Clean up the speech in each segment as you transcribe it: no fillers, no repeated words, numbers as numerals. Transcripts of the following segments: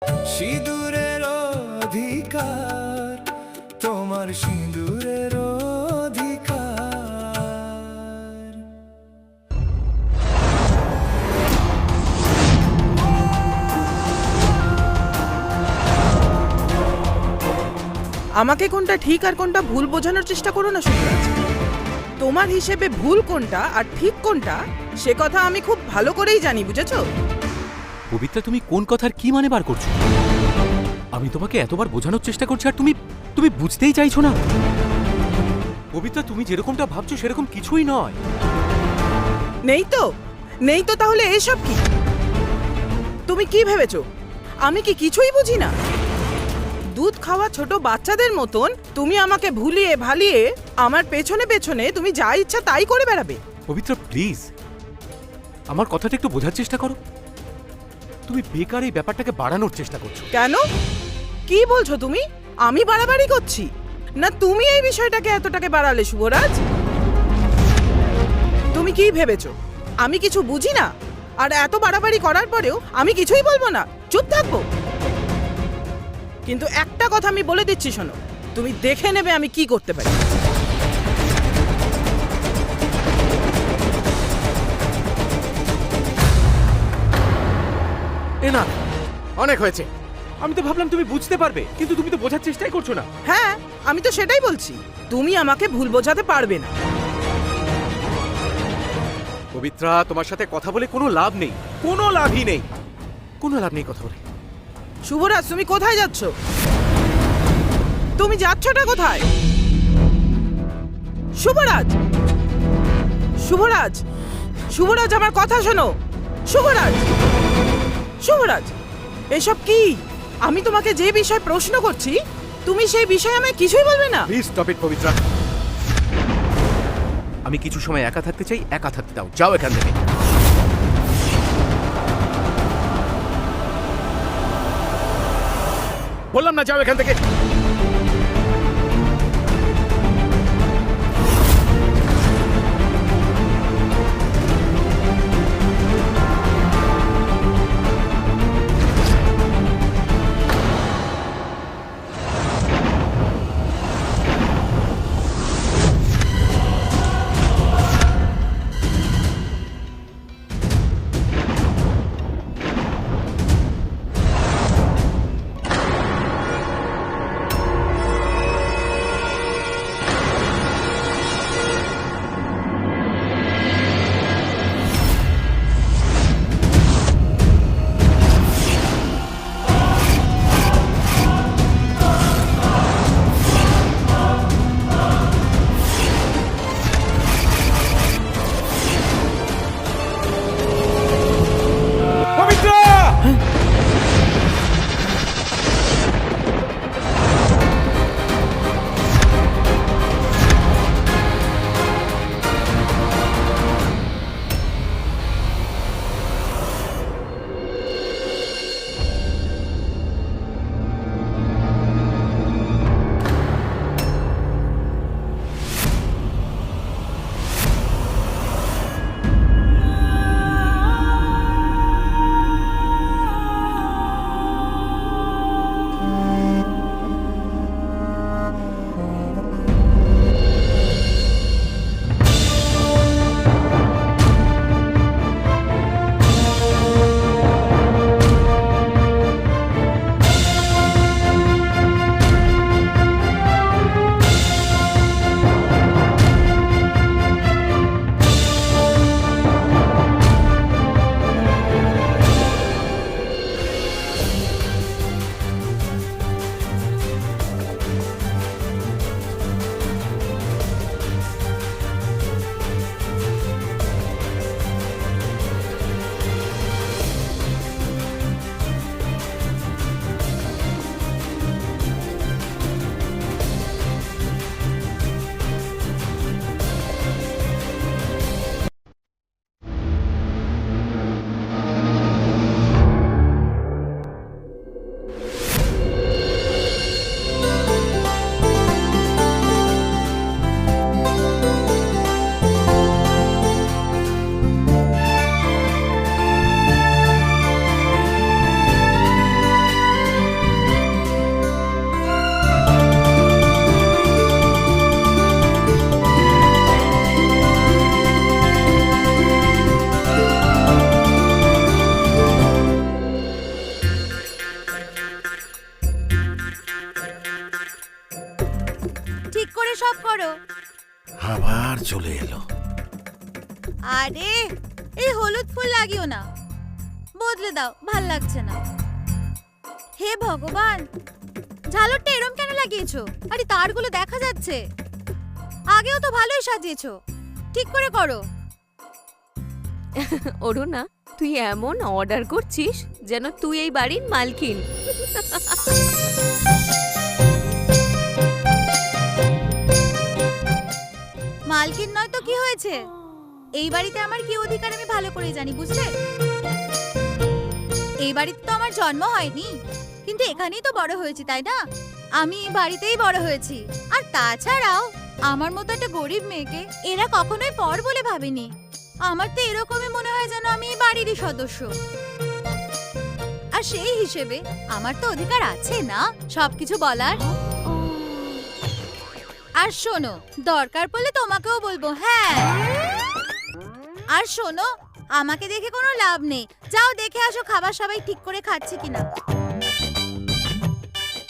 সিঁদুরের অধিকার, তোমার সিঁদুরের অধিকার। আমাকে কোনটা ঠিক আর কোনটা ভুল বোঝানোর চেষ্টা করো না শুভরাজ। তোমার হিসেবে ভুল কোনটা আর ঠিক কোনটা সে কথা আমি খুব ভালো করেই জানি, বুঝেছো? পবিত্রা, তুমি কোন কথার কি মানে বার করছো? আমি তোমাকে এতবার বোঝানোর চেষ্টা করছি আর তুমি তুমি বুঝতেই চাইছো না। পবিত্রা, তুমি যেরকমটা ভাবছো সেরকম কিছুই নয়। নেই তো নেই তো তাহলে এসব কি? তুমি কি ভেবেছো আমি কি কিছুই বুঝি না? দুধ খাওয়া ছোট বাচ্চাদের মতন তুমি আমাকে ভুলিয়ে ভালিয়ে আমার পেছনে পেছনে তুমি যা ইচ্ছা তাই করে বেড়াবে। পবিত্রা, প্লিজ আমার কথাটা একটু বোঝার চেষ্টা করো। তুমি বেকার এই ব্যাপারটাকে বাড়ানোর চেষ্টা করছো। কেন? কি বলছো তুমি? আমি বাড়াবাড়ি করছি না তুমি এই বিষয়টাকে এতটাকে বাড়ালে শুভরাজ? তুমি কি ভেবেছো আমি কিছু বুঝি না আর এত বাড়াবাড়ি করার পরেও আমি কিছুই বলবো না, চুপ থাকবো? কিন্তু একটা কথা আমি বলে দিচ্ছি, শোনো, তুমি দেখে নেবে আমি কি করতে পারি। এ না, অনেক হয়েছে। আমি তো ভাবলাম তুমি বুঝতে পারবে, কিন্তু তুমি তো বোঝার চেষ্টাই করছো না। হ্যাঁ, আমি তো সেটাই বলছি, তুমি আমাকে ভুল বোঝাতে পারবে না। পবিত্রা, তোমার সাথে কথা বলে কোনো লাভ নেই, কোনো লাভই নেই, কোনো লাভ নেই কথা বলে। শুভরাজ, তুমি কোথায় যাচ্ছ? তুমি যাচ্ছটা কোথায়? শুভরাজ, শুভরাজ, শুভরাজ, আমার কথা শোনো। শুভরাজ, শুভরাজ, এসব কি? আমি তোমাকে যে বিষয়ে প্রশ্ন করছি তুমি সেই বিষয়ে আমায় কিছুই বলবে না? Please stop it Pabitra. আমি কিছু সময় একা থাকতে চাই, একা থাকতে দাও। যাও এখান থেকে। বললাম না, যাও এখান থেকে। এই হলুদ ফুল লাগিও না, বদলে দাও, ভাল লাগছে না। হে ভগবান, ঝালরটা এরম কেন লাগিয়েছো? আরে তারগুলো দেখা যাচ্ছে। আগেও তো ভালোই সাজিয়েছো, ঠিক করে করো। অরুণা, তুই এমন অর্ডার করছিস যেন তুই এই বাড়ির মালকিন। মালকিন নয় তো কি হয়েছে? এই বাড়িতে আমার কি অধিকার আমি ভালো করে জানি, বুঝলে? এই বাড়িতে তো আমার জন্ম হয়নি, কিন্তু এখানেই তো বড় হয়েছি, তাই না? আমি এই বাড়িতেই বড় হয়েছি। আর তাছাড়াও আমার মতো একটা গরিব মেয়েকে এরা কখনোই পর বলে ভাবেনি। আমার তো এরকমই মনে হয় যেন আমি এই বাড়িরই সদস্য। আর সেই হিসেবে আমার তো অধিকার আছে না সবকিছু বলার। আর শোনো, দরকার পড়লে তোমাকেও বলবো। হ্যাঁ, আর শোনো, আমাকে দেখে কোনো লাভ নেই, যাও দেখে আসো খাবার সবাই ঠিক করে খাচ্ছে কিনা।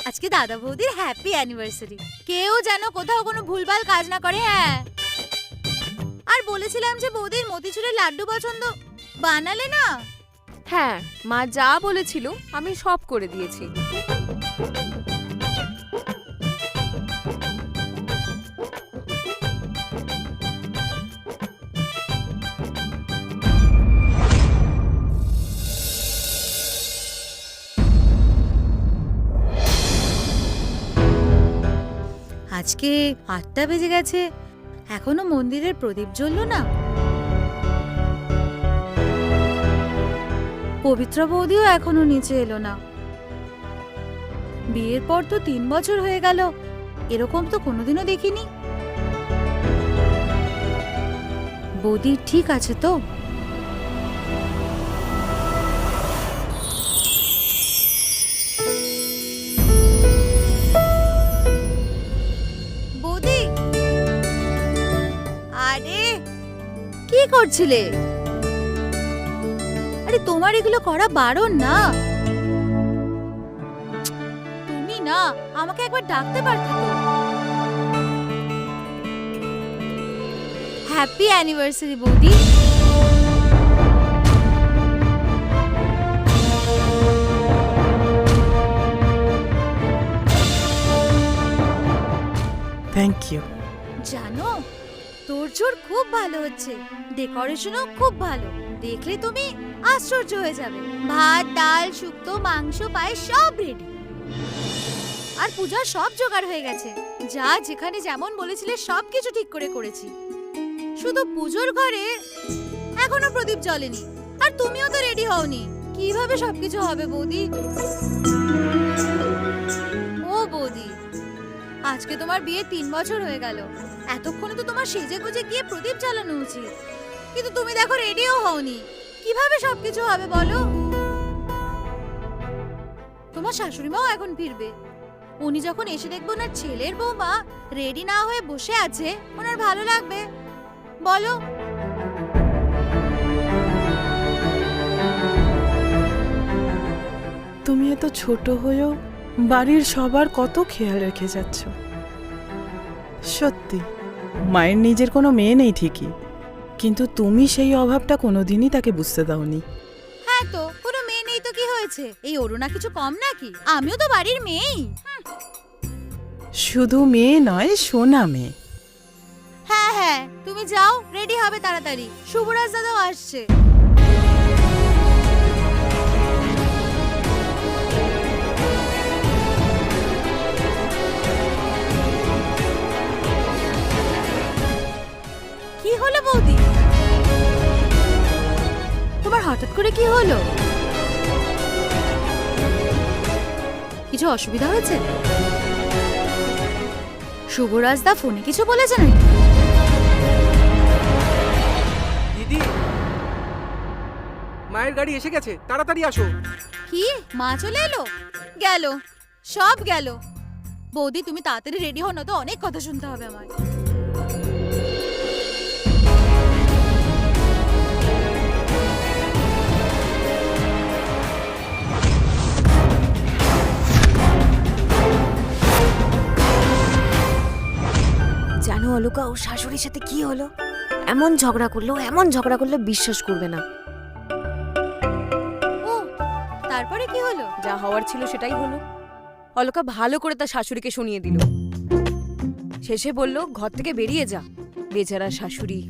আজকে দাদা বৌদির হ্যাপি অ্যানিভার্সারি, কেউ যেন কোথাও কোনো ভুলভাল কাজ না করে। হ্যাঁ, আর বলেছিলাম যে বৌদির মতিচুরের লাড্ডু পছন্দ, বানালে না? হ্যাঁ, মা যা বলেছিল আমি সব করে দিয়েছি। আজকে 8টা বেজে গেছে, এখনো মন্দিরের প্রদীপ জ্বললো না। পবিত্র বৌদিও এখনো নিচে এলো না। বিয়ের পর তো 3 বছর হয়ে গেল, এরকম তো কোনোদিনও দেখিনি। বৌদি ঠিক আছে তো? বৌদি, আরে কি করছিলে? আরে তোমার এগুলো করা বারণ না। তুমি না আমাকে একবার ডাকতে পারতে তো। হ্যাপি অ্যানিভার্সারি বৌদি। Thank you. জানো, তোড়জোড় খুব ভালো হচ্ছে, ডেকোরেশনও খুব ভালো। দেখলে তুমি আশ্চর্য হয়ে যাবে। ভাত, ডাল, শুক্তো, মাংস, পায়েস সব রেডি। আর পূজার সব জোগাড় হয়ে গেছে। যা যেখানে যেমন বলেছিলে সবকিছু ঠিক করে করেছি। শুধু পুজোর ঘরে এখনো প্রদীপ জ্বলেনি, আর তুমিও তো রেডি হওনি। কিভাবে সবকিছু হবে বৌদি? ও বৌদি, আজকে তোমার বিয়ে 3 বছর হয়ে গেল। এতক্ষণে তো তোমার সেজে গুজে গিয়ে প্রদীপ জ্বালানো উচিত, কিন্তু তুমি দেখো রেডিও হওনি। কিভাবে সবকিছু হবে বলো? তোমার শাশুড়ি মাও এখন ফিরবে। উনি যখন এসে দেখবো ওনার ছেলের বৌমা রেডি না হয়ে বসে আছে, ওনার ভালো লাগবে বলো? তুমি এত ছোট হয়েও বাড়ির সবার কত খেয়াল রেখে যাচ্ছ। সত্যি, মায়ের নিজের কোনো মেয়ে নেই ঠিকই, কিন্তু তুমি সেই অভাবটা কোনোদিনই তাকে বুঝতে দাওনি। হ্যাঁ তো, কোনো মেয়ে নেই তো কি হয়েছে? এই অরুণা কিছু কম নাকি? আমিও তো বাড়ির মেয়েই। শুধু মেয়ে নয়, সোনা মেয়ে। হ্যাঁ হ্যাঁ, তুমি যাও, রেডি হবে তাড়াতাড়ি, শুভরাজ দাদাও আসছে। কি হলো বৌদি? তোমার হঠাৎ করে কি হলো? কিছু অসুবিধা হয়েছে? শুভরাজ দা ফোনে কিছু বলেছে নাকি? দিদি, মায়ের গাড়ি এসে গেছে, তাড়াতাড়ি আসো। কি, মা চলে এলো? গেল, সব গেল। বৌদি তুমি তাড়াতাড়ি রেডি হও, না তো অনেক কথা শুনতে হবে আমার। জানো অলকা, ওর শাশুড়ির সাথে কি হলো? এমন ঝগড়া করলো বিশ্বাস করবে না। ও তারপরে কি হলো? যা হওয়ার ছিল সেটাই হলো। অলকা ভালো করে তার শাশুড়িকে শুনিয়ে দিল। শেষে বলল, ঘর থেকে বেরিয়ে যা। বেচারা শাশুড়ি।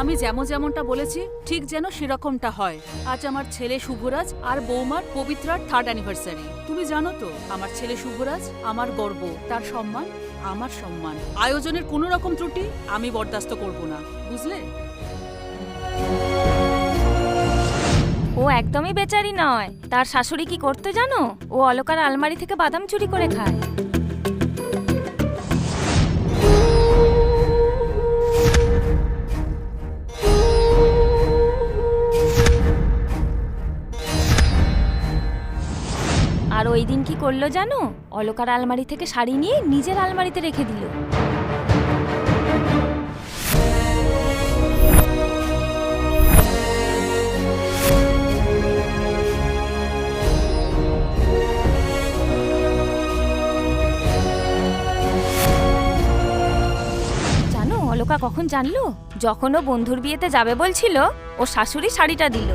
আমি যেমনটা বলেছি ঠিক যেন সেরকমটা হয়। আজ আমার ছেলে শুভরাজ আর বৌমার পবিত্রার 3rd অ্যানিভার্সারি। তুমি জানো তো, আমার ছেলে শুভরাজ আমার গর্ব, তার সম্মান আমার সম্মান। আয়োজনের কোনো রকম ত্রুটি আমি বরদাস্ত করব না, বুঝলে? ও একদমই বেচারি নয়। তার শাশুড়ি কি করতে জানো? ও অলকার আলমারি থেকে বাদাম চুরি করে খায়। আর ওই দিন কি করলো জানো? অলকার আলমারি থেকে শাড়ি নিয়ে নিজের আলমারিতে রেখে দিল। জানো অলকা কখন জানলো? যখন ও বন্ধুর বিয়েতে যাবে বলছিল, ও শাশুড়ি শাড়িটা দিল।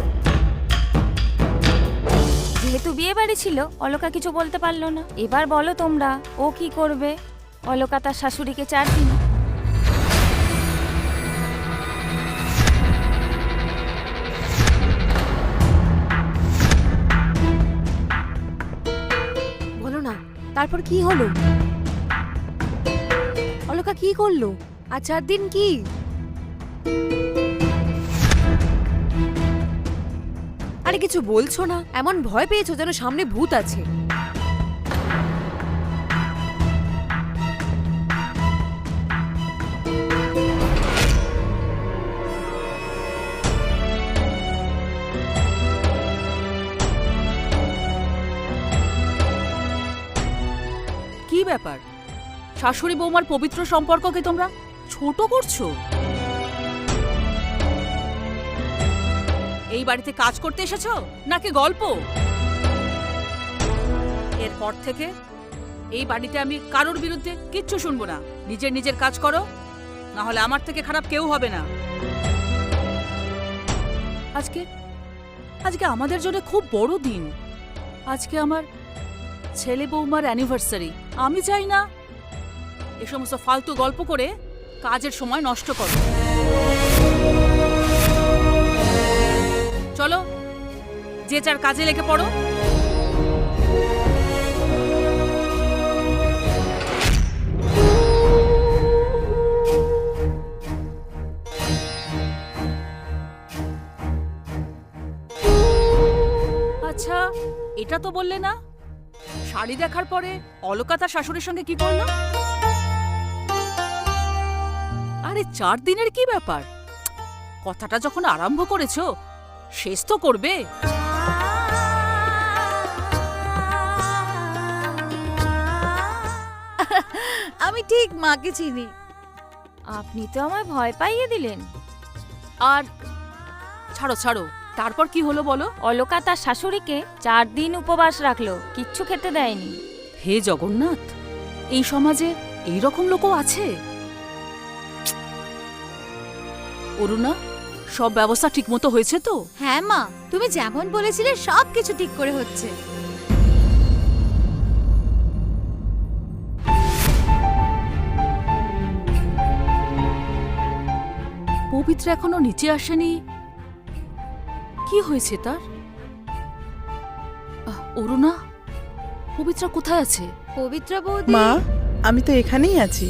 যেহেতু বিয়ে বাড়ি ছিল, অলকা কিছু বলতে পারলো না। এবার বলো তোমরা, ও কি করবে? অলকা তার শাশুড়িকে 4 দিন। বলো না, তারপর কি হলো? অলকা কি করলো? আর 4 দিন কি? আরে কিছু বলছো না? এমন ভয় পেয়েছো যেন সামনে ভূত আছে। কি ব্যাপার? শাশুড়ি বৌমার পবিত্র সম্পর্ককে তোমরা ছোট করছো? এই বাড়িতে কাজ করতে এসেছো নাকি গল্প? এরপর থেকে এই বাড়িতে আমি কারোর বিরুদ্ধে কিচ্ছু শুনবো না। নিজের কাজ করো, না হলে আমার থেকে খারাপ কেউ হবে না। আজকে আমাদের জন্য খুব বড় দিন। আজকে আমার ছেলে বৌমার অ্যানিভার্সারি। আমি চাই না এ সমস্ত ফালতু গল্প করে কাজের সময় নষ্ট করো। চলো, যে যার কাজে লেগে পড়ো। আচ্ছা, এটা তো বললে না, শাড়ি দেখার পরে অলকা তার শাশুড়ির সঙ্গে কি করলো? আরে 4 দিনের কি ব্যাপার? কথাটা যখন আরম্ভ করেছো, শেষ তো করবে। আমি ঠিক মাকে চিনি। আপনি তো আমায় ভয় পাইয়ে দিলেন। আর ছাড়ো, তারপর কি হলো বলো? অলকা তার শাশুড়িকে 4 দিন উপবাস রাখলো, কিচ্ছু খেতে দেয়নি। হে জগন্নাথ, এই সমাজে এই রকম লোকও আছে? অরুণা, সব ব্যবস্থা ঠিকমতো হয়েছে তো? হ্যাঁ মা, তুমি যেমন বলেছিলে সব কিছু ঠিক করে হচ্ছে। পবিত্র এখনো নিচে আসেনি, কি হয়েছে তার? অরুণা, পবিত্রা কোথায় আছে? পবিত্র বৌদি। মা, আমি তো এখানেই আছি।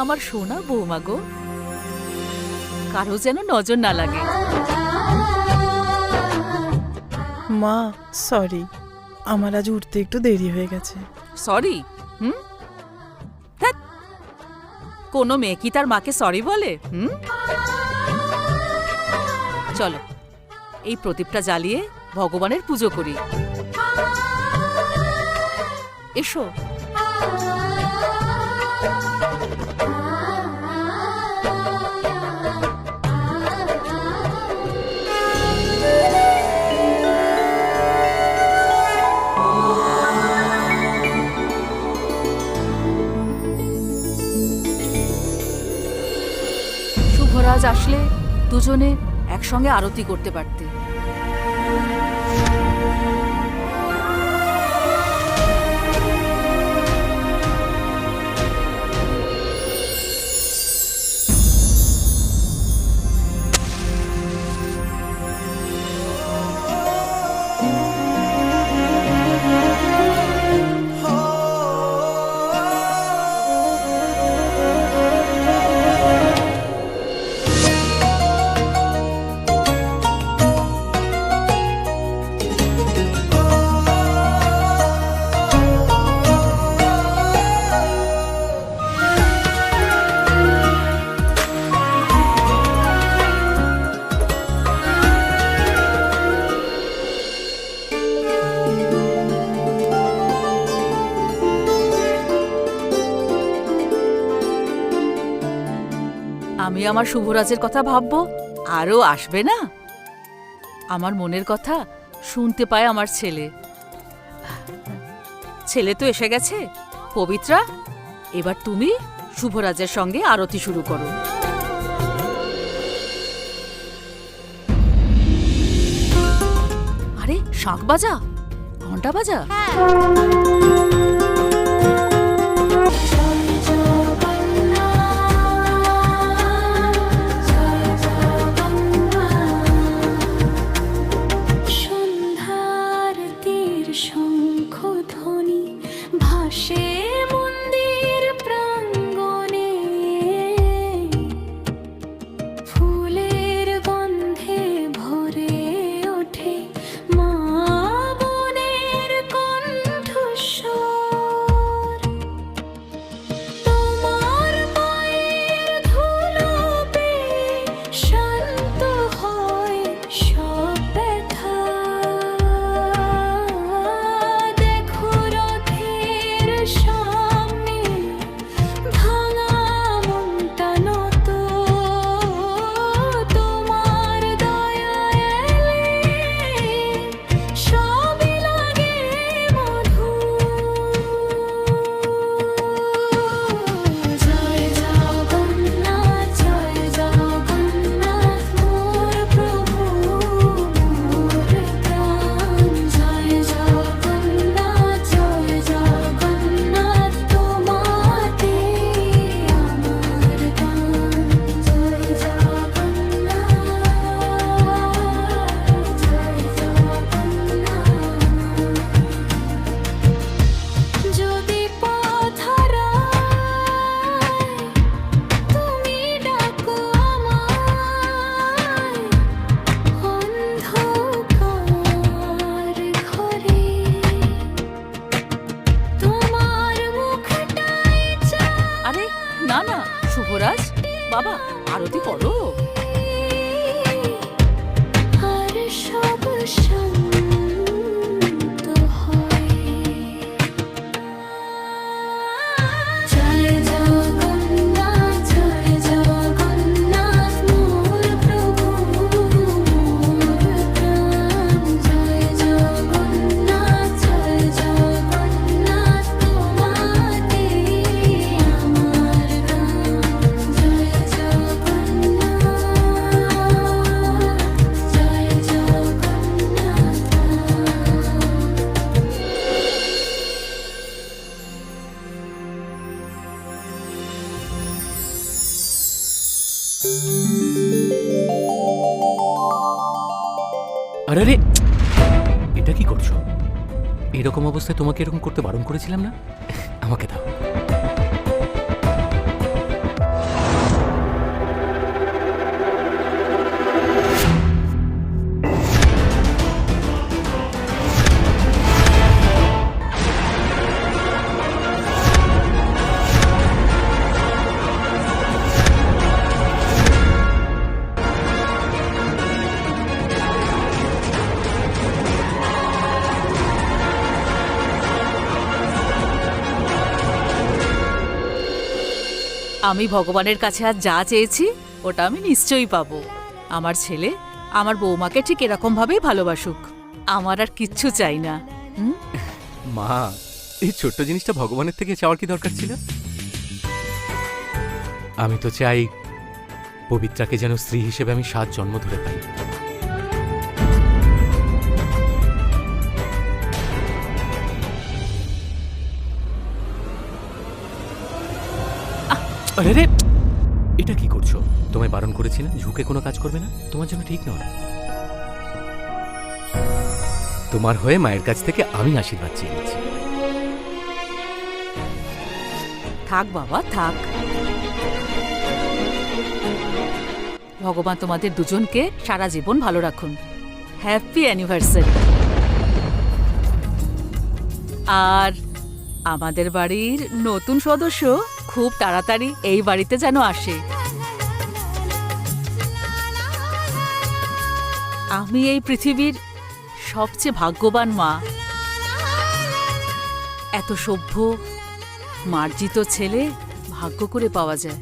আমার সোনা বৌমা গো, কারো যেন নজর না লাগে। মা সরি, আমার আজ উঠতে একটু দেরি হয়ে গেছে। সরি? ধ্যাৎ, কোনো মেয়ে কি তার মাকে সরি বলে? চলো এই প্রদীপটা জ্বালিয়ে ভগবানের পুজো করি। এসো। শুভরাজ আসলে দুজনে একসঙ্গে আরতি করতে পারতে। আমি আমার শুভরাজের কথা ভাববো, আরও আসবে না? আমার মনের কথা শুনতে পায় আমার ছেলে। ছেলে তো এসে গেছে। পবিত্রা, এবার তুমি শুভরাজের সঙ্গে আরতি শুরু করো। আরে শাঁখ বাজা, ঘন্টা বাজা। না না শুভরাজ, বাবা আরতি করো। আরে রে, এটা কি করছো? এরকম অবস্থায় তোমাকে এরকম করতে বারণ করেছিলাম না? আমাকে দাও। আমি ভগবানের কাছে আর যা চেয়েছি ওটা আমি নিশ্চয়ই পাবো। আমার ছেলে আমার বৌমাকে ঠিক এরকম ভাবেই ভালোবাসুক। আমার আর কিচ্ছু চাই না। হুম? মা, এই ছোট্ট জিনিসটা ভগবানের থেকে চাওয়ার কি দরকার ছিল? আমি তো চাই পবিত্রাকে যেন স্ত্রী হিসেবে আমি 7 জন্ম ধরে পাই। আরে রে, এটা কি করছো? তোমায় বারণ করেছি না ঝুঁকে কোনো কাজ করবে না, তোমার জন্য ঠিক নয়। তোমার হয়ে মায়ের কাছ থেকে আমি আশীর্বাদ চেয়ে নিচ্ছি। থাক বাবা থাক। ভগবান তোমাদের দুজনকে সারা জীবন ভালো রাখুন। Happy anniversary. আর আমাদের বাড়ির নতুন সদস্য খুব তাড়াতাড়ি এই বাড়িতে যেন আসে। আমি এই পৃথিবীর সবচেয়ে ভাগ্যবান মা। এত সভ্য মার্জিত ছেলে ভাগ্য করে পাওয়া যায়।